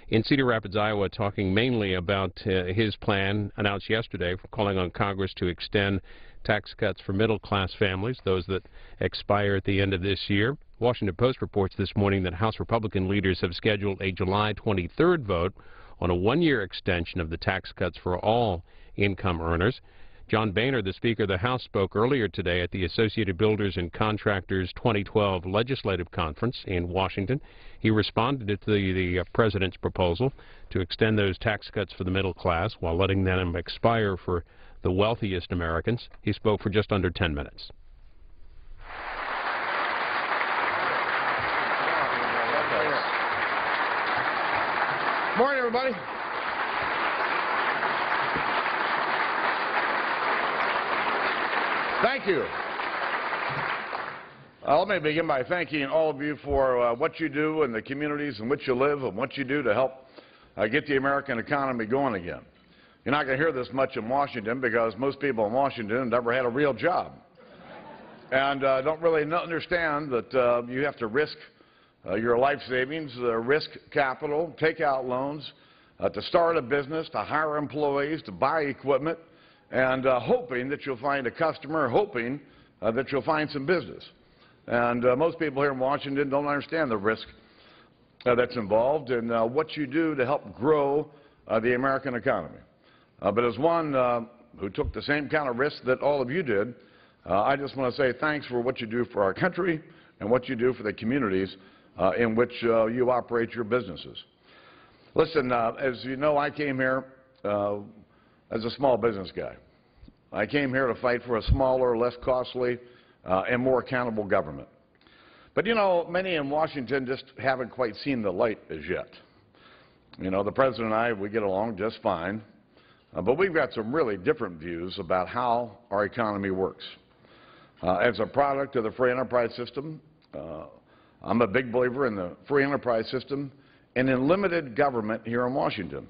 in Cedar Rapids, Iowa, talking mainly about his plan announced yesterday, calling on Congress to extend tax cuts for middle-class families, those that expire at the end of this year. Washington Post reports this morning that House Republican leaders have scheduled a July 23rd vote on a one-year extension of the tax cuts for all income earners. John Boehner, the Speaker of the House, spoke earlier today at the Associated Builders and Contractors 2012 Legislative Conference in Washington. He responded to the President's proposal to extend those tax cuts for the middle class while letting them expire for the wealthiest Americans. He spoke for just under 10 minutes. Morning, everybody. Thank you. Let me begin by thanking all of you for what you do in the communities in which you live and what you do to help get the American economy going again. You're not going to hear this much in Washington because most people in Washington never had a real job and don't really understand that you have to risk your life savings, risk capital, take out loans to start a business, to hire employees, to buy equipment, and hoping that you'll find a customer, hoping that you'll find some business. And most people here in Washington don't understand the risk that's involved in what you do to help grow the American economy. But as one who took the same kind of risk that all of you did, I just want to say thanks for what you do for our country and what you do for the communities in which you operate your businesses. Listen, as you know, I came here as a small business guy. I came here to fight for a smaller, less costly, and more accountable government. But, you know, many in Washington just haven't quite seen the light as yet. You know, the President and I, we get along just fine, but we've got some really different views about how our economy works. As a product of the free enterprise system, I'm a big believer in the free enterprise system and in limited government here in Washington.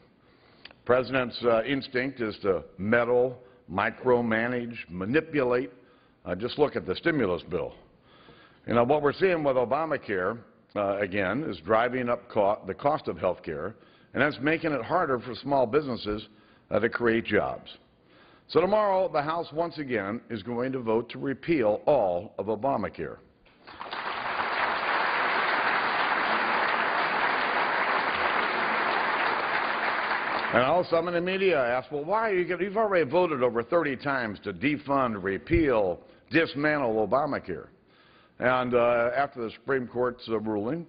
President's instinct is to meddle, micromanage, manipulate. Just look at the stimulus bill. You know, what we're seeing with Obamacare, again, is driving up the cost of health care, and that's making it harder for small businesses to create jobs. So tomorrow, the House once again is going to vote to repeal all of Obamacare. And also, some in the media ask, well, why are you've already voted over 30 times to defund, repeal, dismantle Obamacare. And after the Supreme Court's ruling,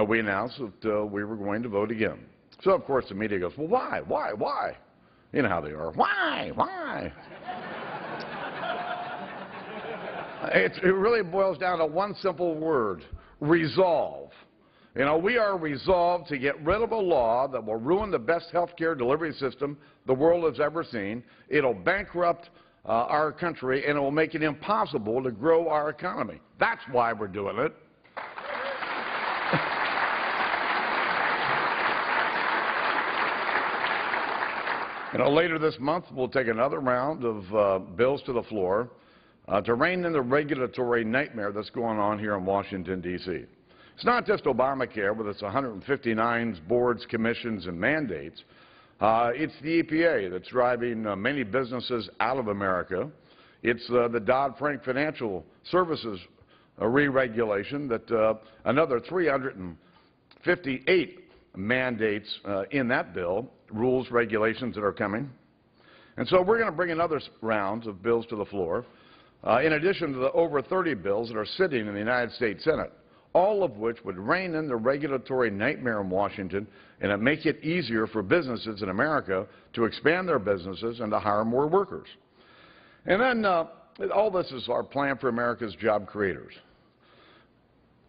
we announced that we were going to vote again. So, of course, the media goes, well, why? You know how they are. Why? It really boils down to one simple word: resolve. You know, we are resolved to get rid of a law that will ruin the best health care delivery system the world has ever seen. It'll bankrupt our country, and it will make it impossible to grow our economy. That's why we're doing it. You know, later this month, we'll take another round of bills to the floor to rein in the regulatory nightmare that's going on here in Washington, D.C. It's not just Obamacare with its 159 boards, commissions, and mandates. It's the EPA that's driving many businesses out of America. It's the Dodd-Frank Financial Services re-regulation that another 358 mandates in that bill, rules, regulations that are coming. And so we're going to bring another round of bills to the floor, in addition to the over 30 bills that are sitting in the United States Senate, all of which would rein in the regulatory nightmare in Washington and make it easier for businesses in America to expand their businesses and to hire more workers. And then all this is our plan for America's job creators.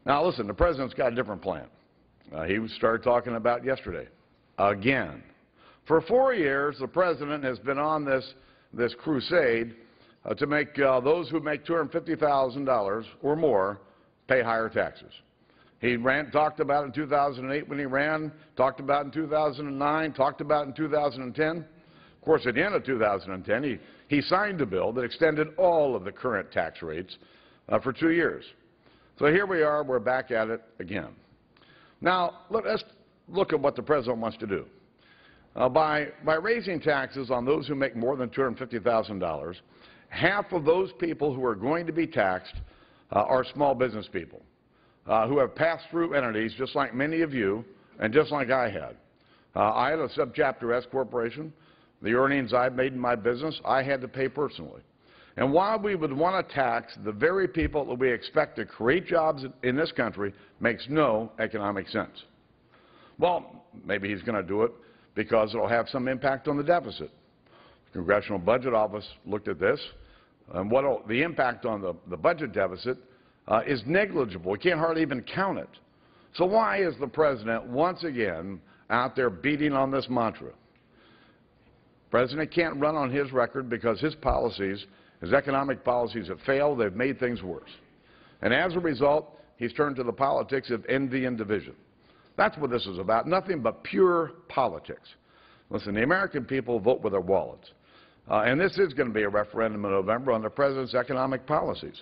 Now, listen, the President's got a different plan. He started talking about yesterday. Again. For 4 years, the President has been on this crusade to make those who make $250,000 or more pay higher taxes. He talked about it in 2008 when he ran, talked about it in 2009, talked about it in 2010. Of course, at the end of 2010, he signed a bill that extended all of the current tax rates for 2 years. So here we are, we're back at it again. Now, let's look at what the President wants to do. By raising taxes on those who make more than $250,000, half of those people who are going to be taxed are small business people who have pass-through entities just like many of you and just like I had. I had a Subchapter S corporation. The earnings I made in my business, I had to pay personally. And why we would want to tax the very people that we expect to create jobs in this country makes no economic sense. Well, maybe he's going to do it because it will have some impact on the deficit. The Congressional Budget Office looked at this, and the impact on the budget deficit is negligible. We can't hardly even count it. So why is the President once again out there beating on this mantra? The President can't run on his record because his policies, his economic policies have failed. They've made things worse. And as a result, he's turned to the politics of envy and division. That's what this is about, nothing but pure politics. Listen, the American people vote with their wallets. And this is going to be a referendum in November on the President's economic policies.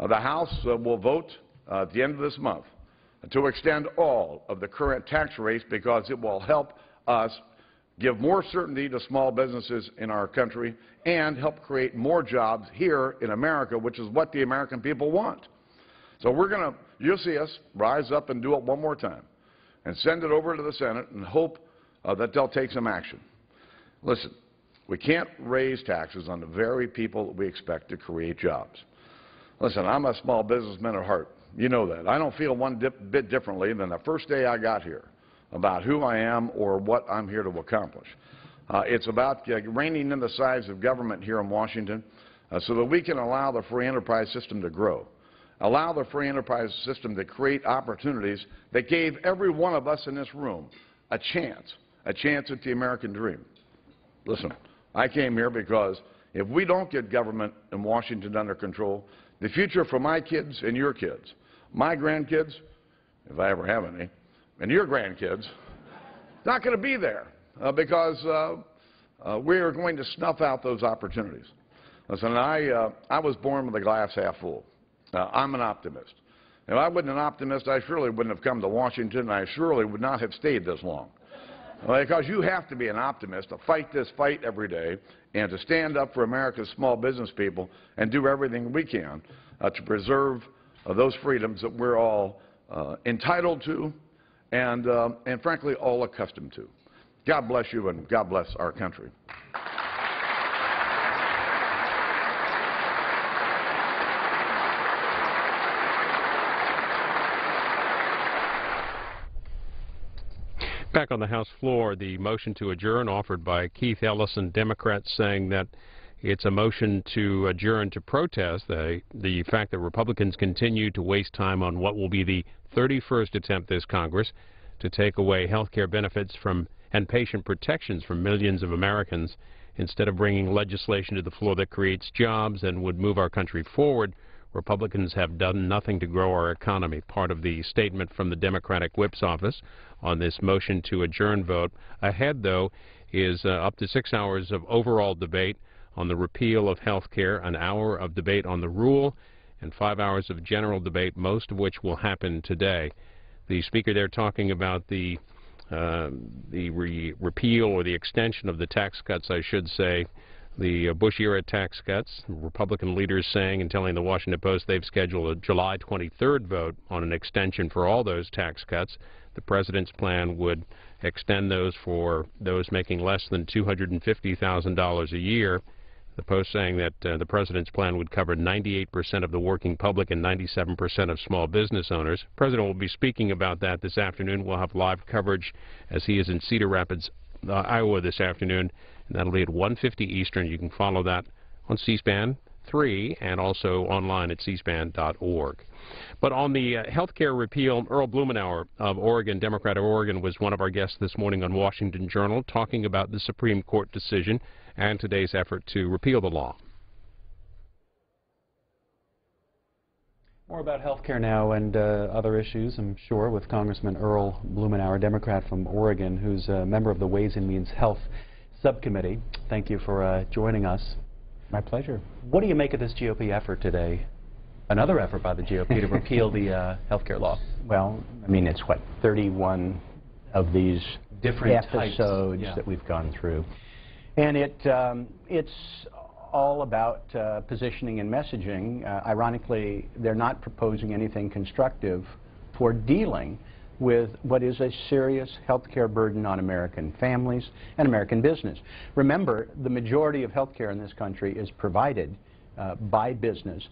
The House will vote at the end of this month to extend all of the current tax rates because it will help us give more certainty to small businesses in our country and help create more jobs here in America, which is what the American people want. So you'll see us rise up and do it one more time and send it over to the Senate and hope that they'll take some action. Listen, we can't raise taxes on the very people that we expect to create jobs. Listen, I'm a small businessman at heart. You know that. I don't feel one bit differently than the first day I got here about who I am or what I'm here to accomplish. It's about reining in the size of government here in Washington so that we can allow the free enterprise system to grow, allow the free enterprise system to create opportunities that gave every one of us in this room a chance at the American dream. Listen, I came here because if we don't get government in Washington under control, the future for my kids and your kids, my grandkids, if I ever have any, and your grandkids, not going to be there because we are going to snuff out those opportunities. Listen, I was born with a glass half full. I'm an optimist. If I wasn't an optimist, I surely wouldn't have come to Washington, and I surely would not have stayed this long. Because you have to be an optimist to fight this fight every day and to stand up for America's small business people and do everything we can to preserve those freedoms that we're all entitled to and frankly, all accustomed to. God bless you, and God bless our country. Back on the House floor, the motion to adjourn offered by Keith Ellison, Democrats, saying that it's a motion to adjourn to protest the fact that Republicans continue to waste time on what will be the 31st attempt this Congress to take away health care benefits from and patient protections from millions of Americans. Instead of bringing legislation to the floor that creates jobs and would move our country forward, Republicans have done nothing to grow our economy. Part of the statement from the Democratic Whip's office on this motion to adjourn vote. Ahead, though, is up to 6 hours of overall debate on the repeal of health care, an hour of debate on the rule, and 5 hours of general debate, most of which will happen today. The speaker there talking about the repeal or the extension of the tax cuts, I should say, the Bush-era tax cuts. Republican leaders saying and telling the Washington Post they've scheduled a July 23rd vote on an extension for all those tax cuts. The president's plan would extend those for those making less than $250,000 a year. The Post saying that the president's plan would cover 98% of the working public and 97% of small business owners. The president will be speaking about that this afternoon. We'll have live coverage as he is in Cedar Rapids, Iowa this afternoon, and that'll be at 1:50 Eastern. You can follow that on C-SPAN 3 and also online at cspan.org. But on the health care repeal, Earl Blumenauer of Oregon, Democrat of Oregon, was one of our guests this morning on Washington Journal, talking about the Supreme Court decision and today's effort to repeal the law. More about health care now and other issues, I'm sure, with Congressman Earl Blumenauer, Democrat from Oregon, who's a member of the Ways and Means Health Subcommittee. Thank you for joining us. My pleasure. What do you make of this GOP effort today? Another effort by the GOP to repeal the health care law. Well, I mean, it's what, 31 of these different episodes that we've gone through. And it's all about positioning and messaging. Ironically, they're not proposing anything constructive for dealing with what is a serious health care burden on American families and American business. Remember, the majority of health care in this country is provided by business,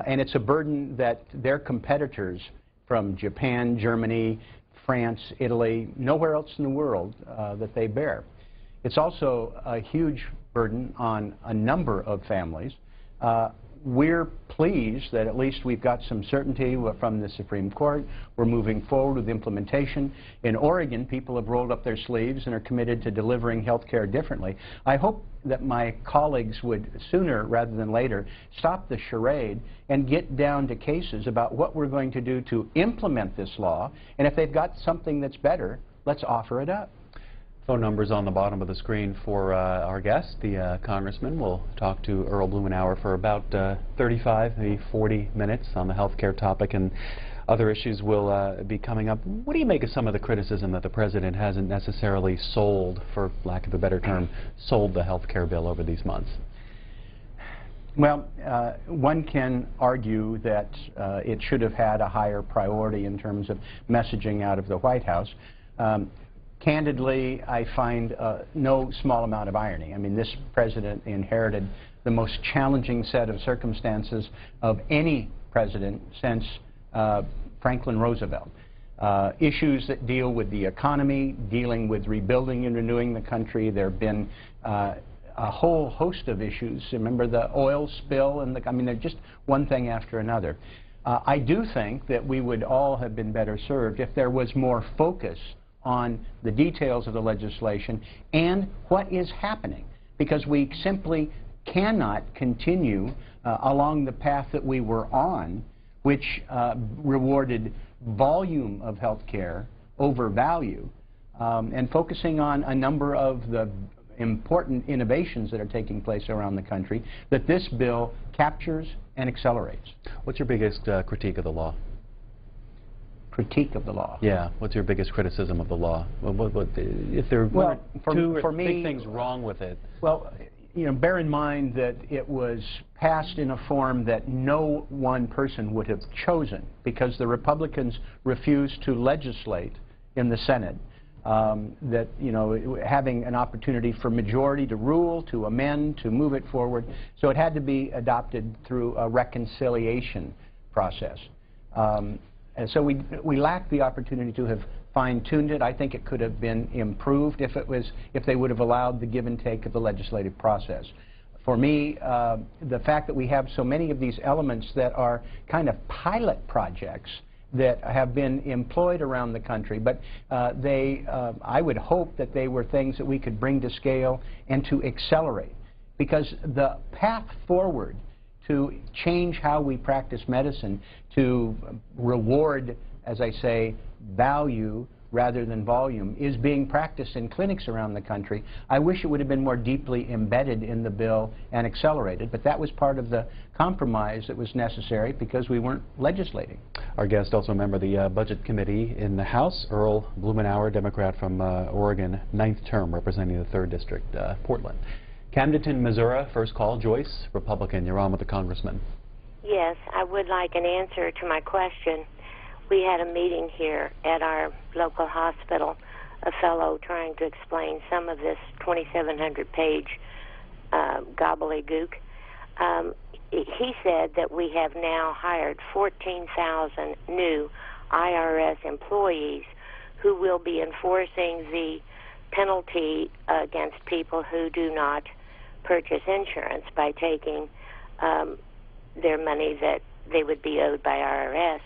and it's a burden that their competitors from Japan, Germany, France, Italy, nowhere else in the world that they bear. It's also a huge burden on a number of families. We're pleased that at least we've got some certainty from the Supreme Court. We're moving forward with implementation. In Oregon, people have rolled up their sleeves and are committed to delivering health care differently. I hope that my colleagues would sooner rather than later stop the charade and get down to cases about what we're going to do to implement this law. And if they've got something that's better, let's offer it up. Phone numbers on the bottom of the screen for our guest, the congressman. We'll talk to Earl Blumenauer for about 35, maybe 40 minutes on the health care topic, and other issues will be coming up. What do you make of some of the criticism that the president hasn't necessarily sold, for lack of a better term, sold the health care bill over these months? Well, one can argue that it should have had a higher priority in terms of messaging out of the White House. Candidly, I find no small amount of irony. I mean, this president inherited the most challenging set of circumstances of any president since Franklin Roosevelt. Issues that deal with the economy, dealing with rebuilding and renewing the country. There have been a whole host of issues. Remember the oil spill, and I mean, they're just one thing after another. I do think that we would all have been better served if there was more focus on the details of the legislation and what is happening, because we simply cannot continue along the path that we were on, which rewarded volume of health care over value, and focusing on a number of the important innovations that are taking place around the country, that this bill captures and accelerates. What's your biggest critique of the law? Critique of the law? Yeah. What's your biggest criticism of the law? If there are two or three things wrong with it? Well, you know, bear in mind that it was passed in a form that no one person would have chosen, because the Republicans refused to legislate in the Senate. That, you know, having an opportunity for majority to rule, to amend, to move it forward. So it had to be adopted through a reconciliation process. And so we lacked the opportunity to have fine-tuned it. I think it could have been improved if they would have allowed the give and take of the legislative process. For me, the fact that we have so many of these elements that are kind of pilot projects that have been employed around the country, but I would hope that they were things that we could bring to scale and to accelerate, because the path forward to change how we practice medicine, to reward, as I say, value rather than volume, is being practiced in clinics around the country. I wish it would have been more deeply embedded in the bill and accelerated, but that was part of the compromise that was necessary because we weren't legislating. Our guest, also a member of the Budget Committee in the House, Earl Blumenauer, Democrat from Oregon, 9th term, representing the 3rd District, Portland. Camdenton, Missouri, first call. Joyce, Republican. You're on with the Congressman. Yes, I would like an answer to my question. We had a meeting here at our local hospital, a fellow trying to explain some of this 2,700-page gobbledygook. He said that we have now hired 14,000 new IRS employees who will be enforcing the penalty against people who do not purchase insurance by taking their money that they would be owed by IRS.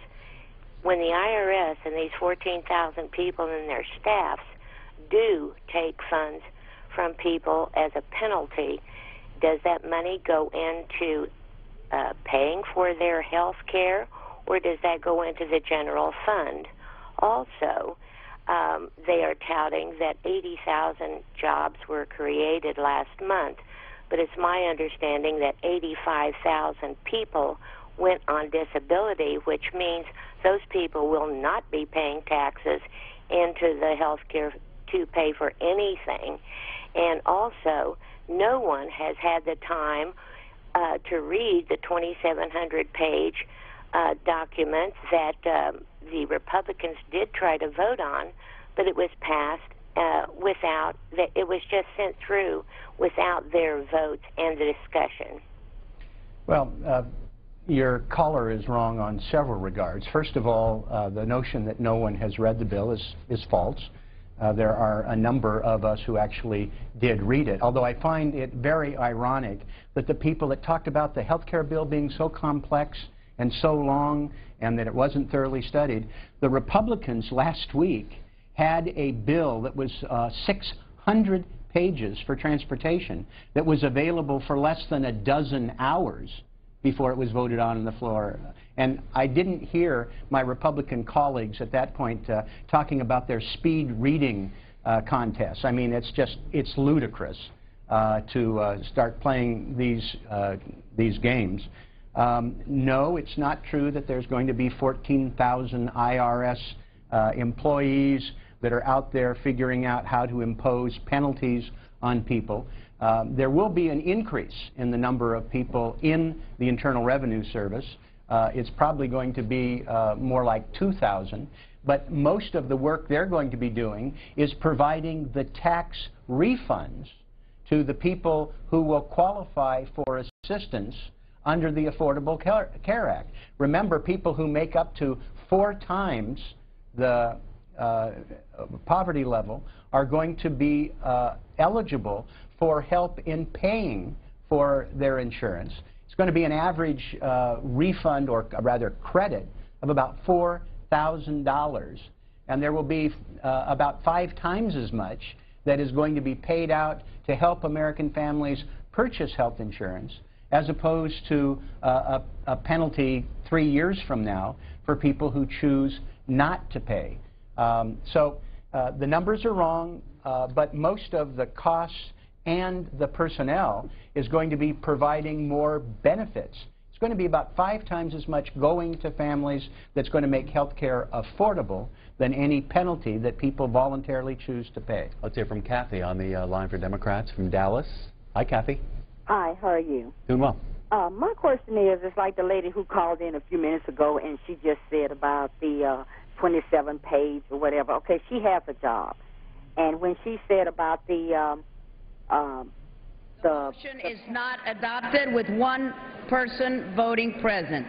When the IRS and these 14,000 people and their staffs do take funds from people as a penalty, does that money go into paying for their health care, or does that go into the general fund? Also, they are touting that 80,000 jobs were created last month, but it's my understanding that 85,000 people went on disability, which means those people will not be paying taxes into the health care to pay for anything. And also, no one has had the time to read the 2,700-page documents that the Republicans did try to vote on, but it was passed it was just sent through without their votes and the discussion. Well, your caller is wrong on several regards. First of all, the notion that no one has read the bill is false. There are a number of us who actually did read it, although I find it very ironic that the people that talked about the health care bill being so complex and so long and that it wasn't thoroughly studied, the Republicans last week had a bill that was 600 pages for transportation that was available for less than a dozen hours before it was voted on the floor. And I didn't hear my Republican colleagues at that point talking about their speed reading contests. I mean, it's ludicrous to start playing these games. No, it's not true that there's going to be 14,000 IRS employees that are out there figuring out how to impose penalties on people. There will be an increase in the number of people in the Internal Revenue Service. It's probably going to be more like 2,000, but most of the work they're going to be doing is providing the tax refunds to the people who will qualify for assistance under the Affordable Care Act. Remember, people who make up to 4 times the poverty level are going to be eligible for help in paying for their insurance. It's going to be an average refund, or rather credit, of about $4,000. And there will be about 5 times as much that is going to be paid out to help American families purchase health insurance, as opposed to a penalty 3 years from now for people who choose not to pay. The numbers are wrong, but most of the costs and the personnel is going to be providing more benefits. It's going to be about 5 times as much going to families that's going to make health care affordable than any penalty that people voluntarily choose to pay. Let's hear from Kathy on the line for Democrats from Dallas. Hi, Kathy. Hi, how are you? Doing well. My question is, it's like the lady who called in a few minutes ago and she just said about the 27-page or whatever. Okay, she has a job. And when she said about the motion is not adopted with one person voting present.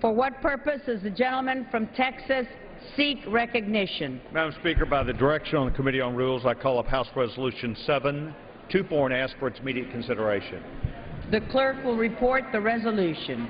For what purpose does the gentleman from Texas seek recognition? Madam Speaker, by the direction on the Committee on Rules, I call up House Resolution 724 and ask for its immediate consideration. The clerk will report the resolution.